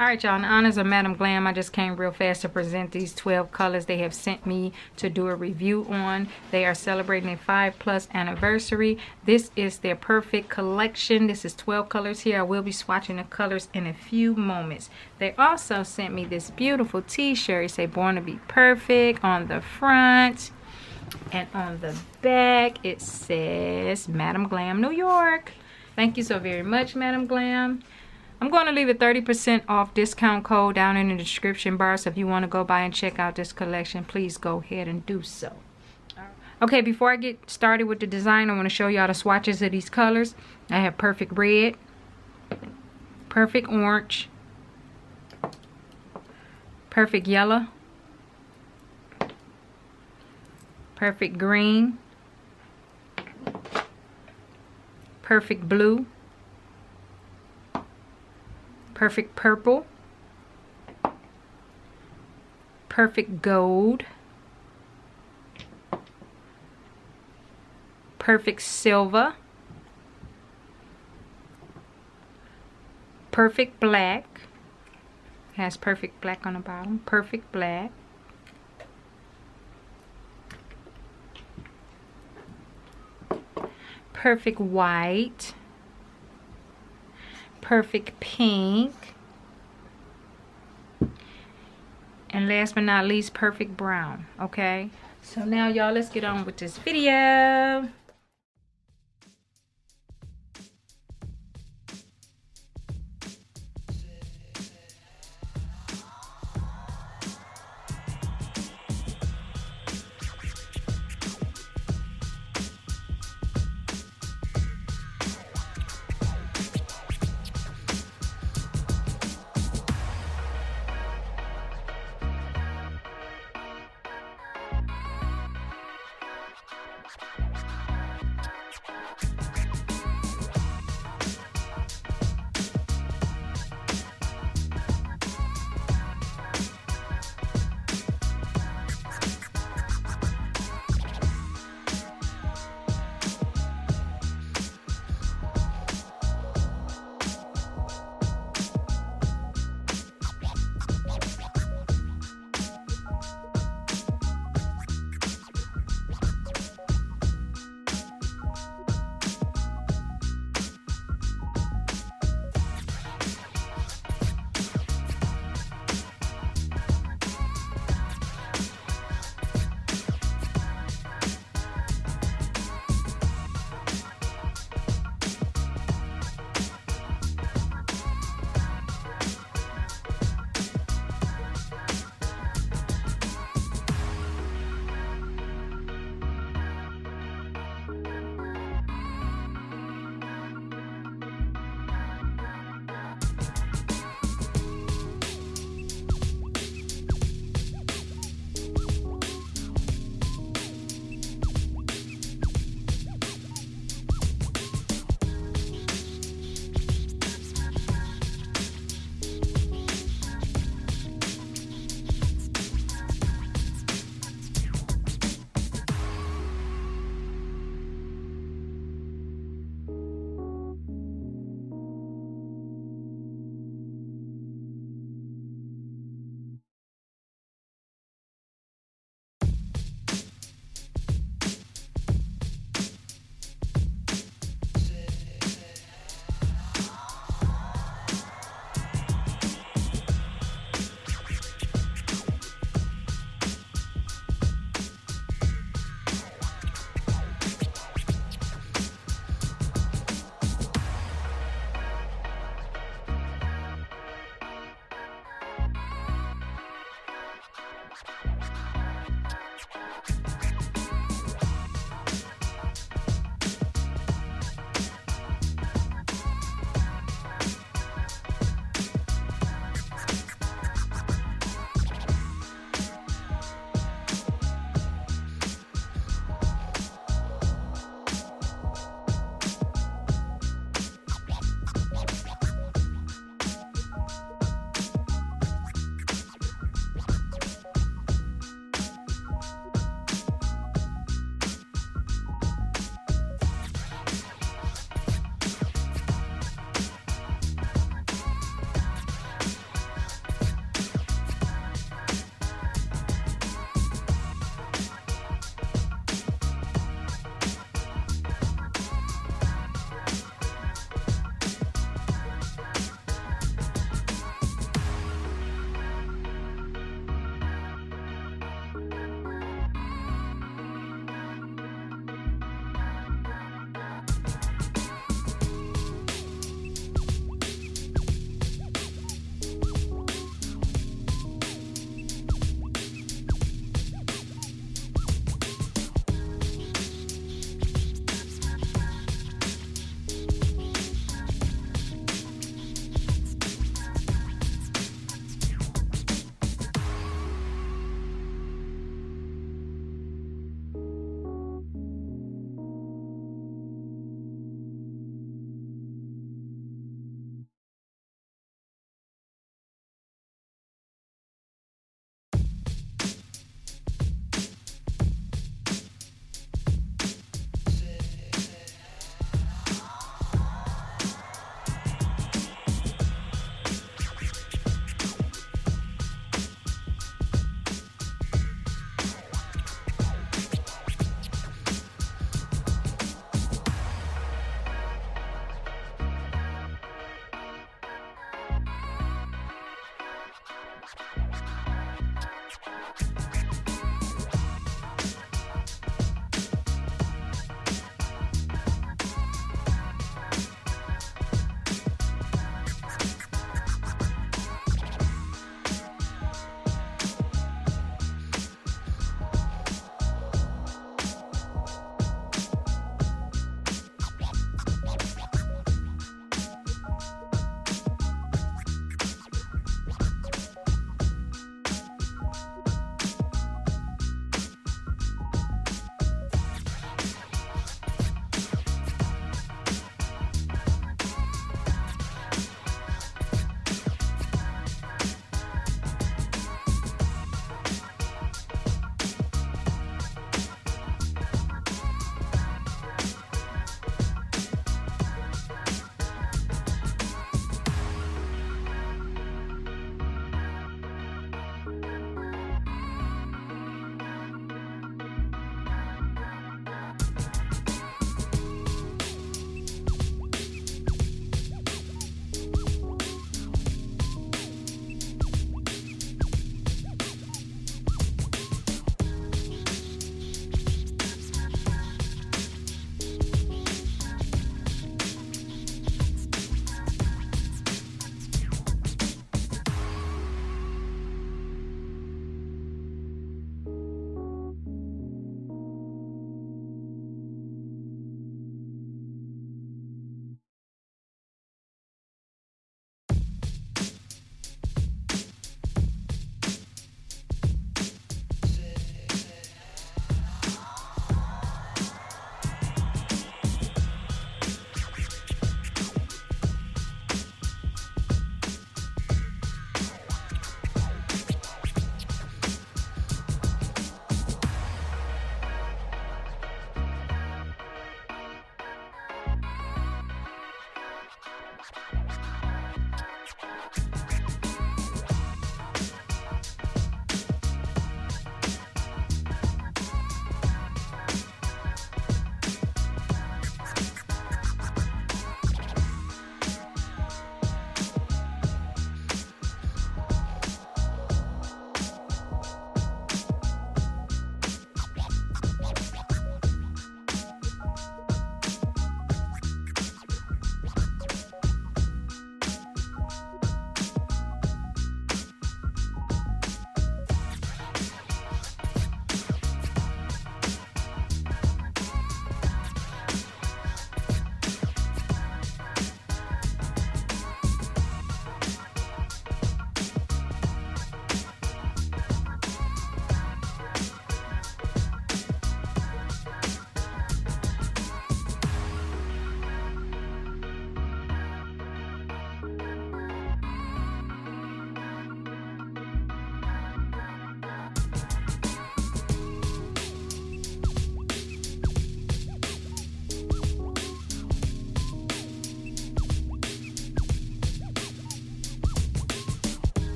Alright y'all, in honors of Madam Glam, I just came real fast to present these 12 colors they have sent me to do a review on. They are celebrating a 5+ anniversary. This is their perfect collection. This is 12 colors here. I will be swatching the colors in a few moments. They also sent me this beautiful t-shirt. It says Born to Be Perfect on the front. And on the back it says Madam Glam, New York. Thank you so very much, Madam Glam. I'm going to leave a 30% off discount code down in the description bar, so if you want to go by and check out this collection, please go ahead and do so. Okay, before I get started with the design, I want to show y'all the swatches of these colors. I have Perfect Red, Perfect Orange, Perfect Yellow, Perfect Green, Perfect Blue, Perfect Purple, Perfect Gold, Perfect Silver, Perfect Black, has Perfect Black on the bottom, Perfect Black, Perfect White, Perfect Pink, and last but not least, Perfect Brown. Okay, so now y'all, let's get on with this video.